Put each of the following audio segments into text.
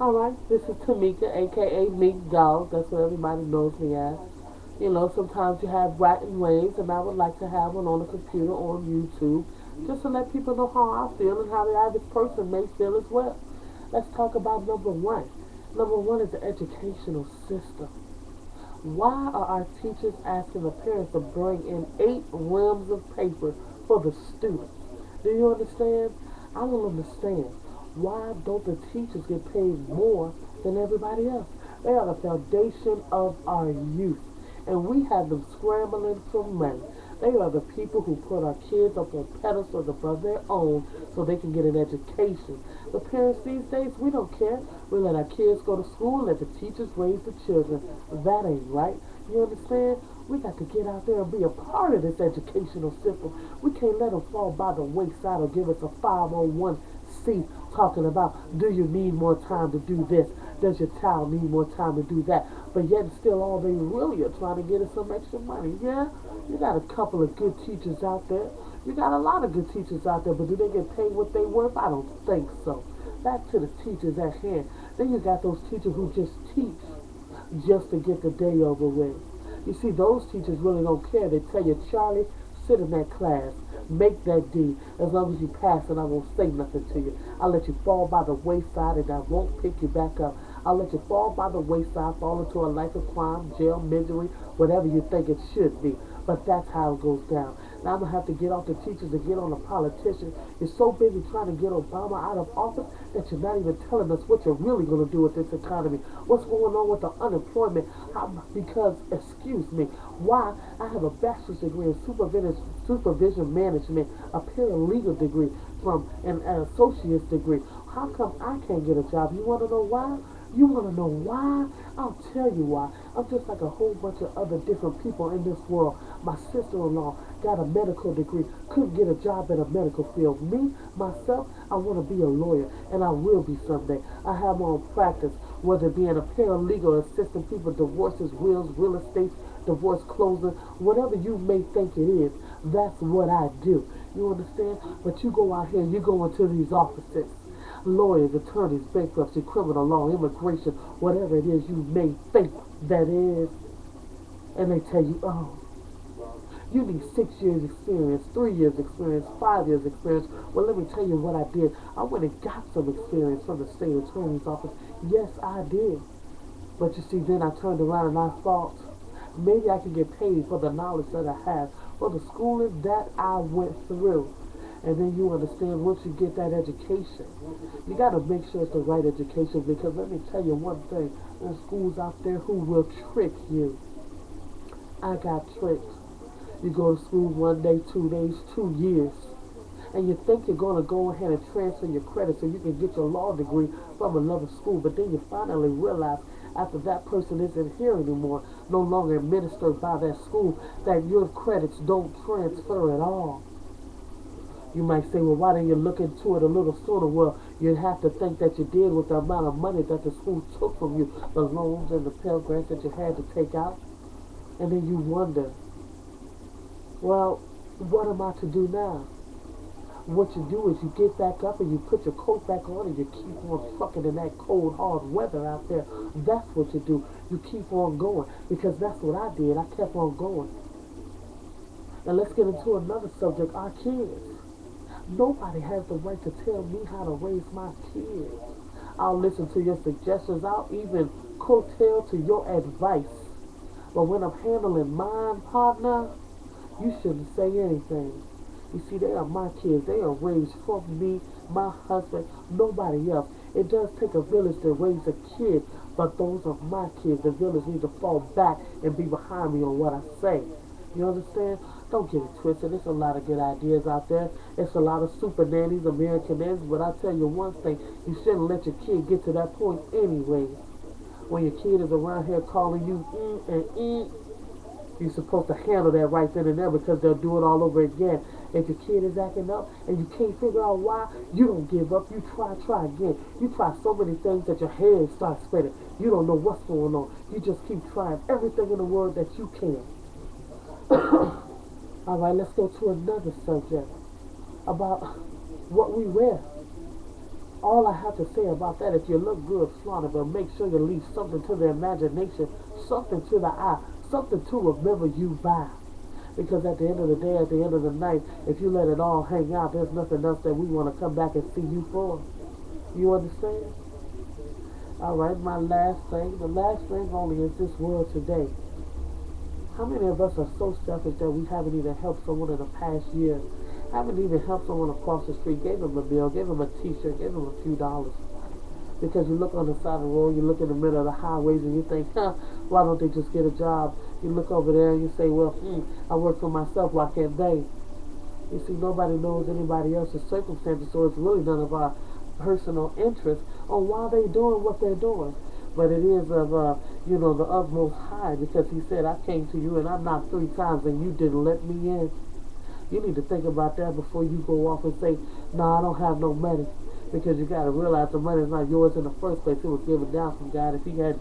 Alright, this is Tamika, aka Meek Dog. That's what everybody knows me as. You know, sometimes you have rotten ways, and I would like to have one on the computer or on YouTube just to let people know how I feel and how the average person may feel as well. Let's talk about number one. Number one is the educational system. Why are our teachers asking the parents to bring in 8 reams of paper for the students? Do you understand? I don't understand. Why don't the teachers get paid more than everybody else? They are the foundation of our youth, and we have them scrambling for money. They are the people who put our kids up on pedestals above their own so they can get an education. The parents these days, we don't care. We let our kids go to school and let the teachers raise the children. That ain't right. You understand? We got to get out there and be a part of this educational system. We can't let them fall by the wayside or give us a 501c talking about, do you need more time to do this? Does your child need more time to do that? But yet still all they really are trying to get is some extra money. Yeah, you got a couple of good teachers out there. You got a lot of good teachers out there, but do they get paid what they worth? I don't think so. Back to the teachers at hand. Then you got those teachers who just teach just to get the day over with. You see, those teachers really don't care. They tell you, Charlie, sit in that class. Make that D. As long as you pass it, I won't say nothing to you. I'll let you fall by the wayside and I won't pick you back up. I'll let you fall by the wayside, fall into a life of crime, jail, misery, whatever you think it should be. But that's how it goes down. Now I'm going to have to get off the teachers and get on the politicians. You're so busy trying to get Obama out of office that you're not even telling us what you're really going to do with this economy. What's going on with the unemployment? Because, excuse me, why I have a bachelor's degree in supervision management, a paralegal degree from an associate's degree. How come I can't get a job? You want to know why? You want to know why? I'll tell you why. I'm just like a whole bunch of other different people in this world. My sister-in-law got a medical degree, couldn't get a job in a medical field. Me, myself, I want to be a lawyer, and I will be someday. I have my own practice, whether it be in a paralegal, assisting people, divorces, wills, real estates, divorce closing, whatever you may think it is, that's what I do. You understand? But you go out here, you go into these offices, lawyers, attorneys, bankruptcy, criminal law, immigration, whatever it is you may think that is, and they tell you, oh, you need 6 years experience, 3 years experience, 5 years experience. Well, let me tell you what I did. I went and got some experience from the state attorney's office. Yes, I did. But you see, then I turned around and I thought, maybe I can get paid for the knowledge that I have, for the schooling that I went through. And then you understand, once you get that education, you got to make sure it's the right education, because let me tell you one thing, there's schools out there who will trick you. I got tricked. You go to school 1 day, 2 days, 2 years, and you think you're going to go ahead and transfer your credit so you can get your law degree from another school, but then you finally realize after that person isn't here anymore, no longer administered by that school, that your credits don't transfer at all. You might say, well, why didn't you look into it a little sooner? Well, you'd have to think that you did with the amount of money that the school took from you, the loans and the Pell Grants that you had to take out. And then you wonder, well, what am I to do now? What you do is you get back up and you put your coat back on and you keep on trucking in that cold, hard weather out there. That's what you do. You keep on going, because that's what I did. I kept on going. Now let's get into another subject, our kids. Nobody has the right to tell me how to raise my kids. I'll listen to your suggestions. I'll even coattail to your advice. But when I'm handling mine, partner, you shouldn't say anything. You see, they are my kids. They are raised from me, my husband, nobody else. It does take a village to raise a kid, but those are my kids. The village needs to fall back and be behind me on what I say. You understand? Don't get it twisted. There's a lot of good ideas out there. It's a lot of super nannies, American nannies, but I tell you one thing, you shouldn't let your kid get to that point anyway. When your kid is around here calling you you're supposed to handle that right then and there, because they'll do it all over again. If your kid is acting up and you can't figure out why, you don't give up. You try again. You try so many things that your head starts spinning. You don't know what's going on. You just keep trying everything in the world that you can. Alright, let's go to another subject about what we wear. All I have to say about that, if you look good, flaunt it, but make sure you leave something to the imagination, something to the eye, something to remember you by. Because at the end of the day, at the end of the night, if you let it all hang out, there's nothing else that we want to come back and see you for. You understand? All right, my last thing. The last thing only is this world today. How many of us are so selfish that we haven't even helped someone in the past year? Haven't even helped someone across the street, gave them a bill, gave them a t-shirt, gave them a few dollars. Because you look on the side of the road, you look in the middle of the highways and you think, why don't they just get a job? You look over there and you say, well, I work for myself, why can't they? You see, nobody knows anybody else's circumstances, so it's really none of our personal interest on why they're doing what they're doing. But it is of, the utmost high, because he said, I came to you and I knocked 3 times and you didn't let me in. You need to think about that before you go off and say, no, I don't have no money. Because you got to realize the money is not yours in the first place. It was given down from God. If he had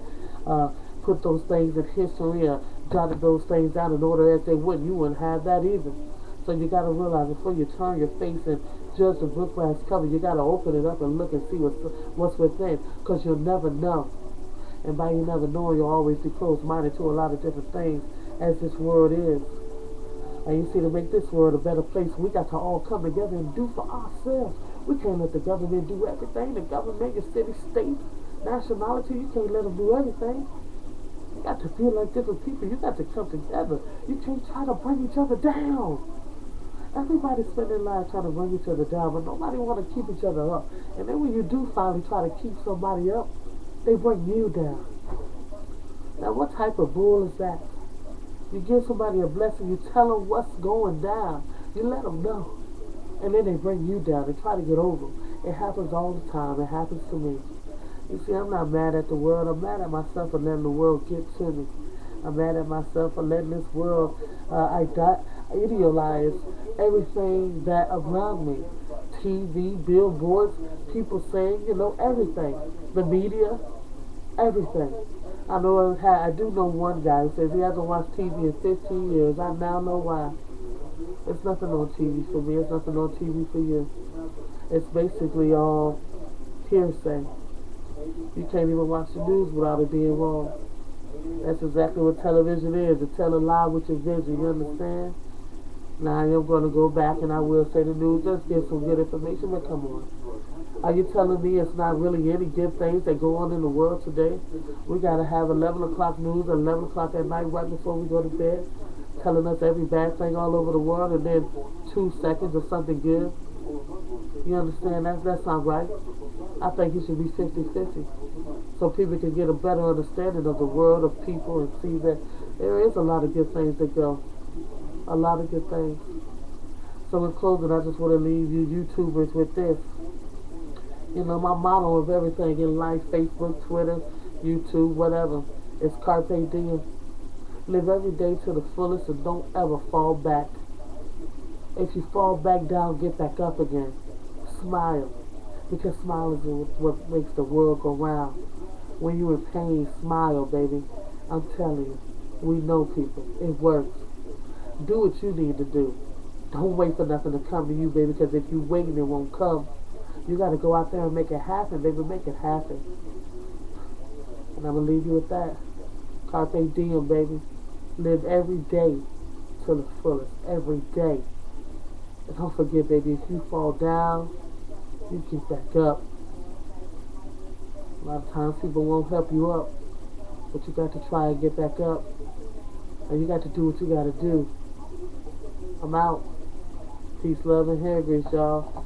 put those things in history or jotted those things down in order as they wouldn't, you wouldn't have that either. So you got to realize before you turn your face and judge the book by its cover, you got to open it up and look and see what's within, because you'll never know. And by you never knowing, you'll always be closed-minded to a lot of different things, as this world is. And you see, to make this world a better place, we got to all come together and do for ourselves. We can't let the government do everything. The government, your city, state, nationality, you can't let them do everything. You got to feel like different people. You got to come together. You can't try to bring each other down. Everybody's spending life trying to bring each other down, but nobody want to keep each other up. And then when you do finally try to keep somebody up, they bring you down. Now, what type of bull is that? You give somebody a blessing, you tell them what's going down. You let them know. And then they bring you down and try to get over. It happens all the time. It happens to me. You see, I'm not mad at the world. I'm mad at myself for letting the world get to me. I'm mad at myself for letting this world idealize everything that around me. TV, billboards, people saying, everything. The media, everything. I do know one guy who says he hasn't watched TV in 15 years. I now know why. It's nothing on TV for me. It's nothing on TV for you. It's basically all hearsay. You can't even watch the news without it being wrong. That's exactly what television is. To tell a lie with your vision. You understand? Now I am going to go back and I will say the news does give some good information, but come on. Are you telling me it's not really any good things that go on in the world today? We got to have 11 o'clock news at 11 o'clock at night right before we go to bed, telling us every bad thing all over the world, and then 2 seconds of something good. You understand? That's not right. I think it should be 50-50. So people can get a better understanding of the world, of people, and see that there is a lot of good things that go. A lot of good things. So in closing, I just want to leave you YouTubers with this. My motto of everything in life, Facebook, Twitter, YouTube, whatever, is carpe diem. Live every day to the fullest and don't ever fall back. If you fall back down, get back up again. Smile. Because smile is what makes the world go round. When you're in pain, smile, baby. I'm telling you, we know people. It works. Do what you need to do. Don't wait for nothing to come to you, baby, because if you wait, it won't come. You got to go out there and make it happen, baby. Make it happen. And I'm going to leave you with that. Carpe diem, baby. Live every day to the fullest. Every day. And don't forget, baby, if you fall down, you get back up. A lot of times people won't help you up, but you got to try and get back up. And you got to do what you got to do. I'm out. Peace, love, and hair grease, y'all.